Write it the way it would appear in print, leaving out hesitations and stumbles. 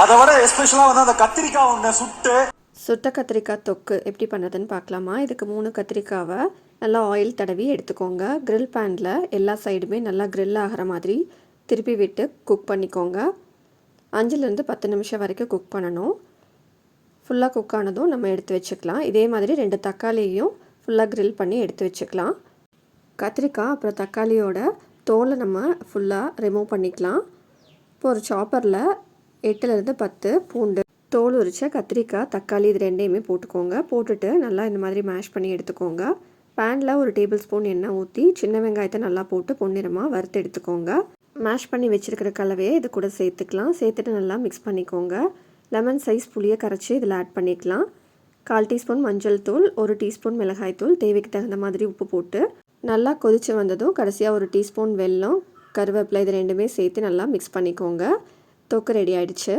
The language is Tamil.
அதை விட எஸ்பெஷலா அந்த கத்திரிக்காய் ஒன்று சுட்ட கத்திரிக்காய் தொக்கு எப்படி பண்ணுறதுன்னு பார்க்கலாமா. இதுக்கு 3 கத்திரிக்காவை நல்லா ஆயில் தடவி எடுத்துக்கோங்க. கிரில் பேனில் எல்லா சைடுமே நல்லா கிரில் ஆகிற மாதிரி திருப்பி விட்டு குக் பண்ணிக்கோங்க. 5லேருந்து 10 நிமிஷம் வரைக்கும் குக் பண்ணணும். ஃபுல்லாக குக் ஆனதும் நம்ம எடுத்து வச்சுக்கலாம். இதே மாதிரி 2 தக்காளியையும் ஃபுல்லாக கிரில் பண்ணி எடுத்து வச்சுக்கலாம். கத்திரிக்காய் அப்புறம் தக்காளியோட தோலை நம்ம ஃபுல்லாக ரிமூவ் பண்ணிக்கலாம். இப்போ ஒரு சாப்பரில் 8லேருந்து 10 பூண்டு, தோல் உரிச்ச கத்திரிக்காய், தக்காளி இது ரெண்டையுமே போட்டுக்கோங்க. போட்டுட்டு நல்லா இந்த மாதிரி மேஷ் பண்ணி எடுத்துக்கோங்க. பேனில் ஒரு டேபிள் ஸ்பூன் எண்ணெய் ஊற்றி சின்ன வெங்காயத்தை நல்லா போட்டு பொன்னிறமாக வறுத்து எடுத்துக்கோங்க. மேஷ் பண்ணி வச்சுருக்கிற கலவையை இது கூட சேர்த்துக்கலாம். சேர்த்துட்டு நல்லா மிக்ஸ் பண்ணிக்கோங்க. லெமன் சைஸ் புளியை கரைச்சி இதில் ஆட் பண்ணிக்கலாம். 1/4 டீஸ்பூன் மஞ்சள் தூள், 1 டீஸ்பூன் மிளகாய் தூள், தேவைக்கு தகுந்த மாதிரி உப்பு போட்டு நல்லா கொதித்து வந்ததும் கடைசியாக 1 டீஸ்பூன் வெல்லம், கருவேப்பிலை இது ரெண்டுமே சேர்த்து நல்லா மிக்ஸ் பண்ணிக்கோங்க. தொக்கு ரெடி ஆகிடுச்சு.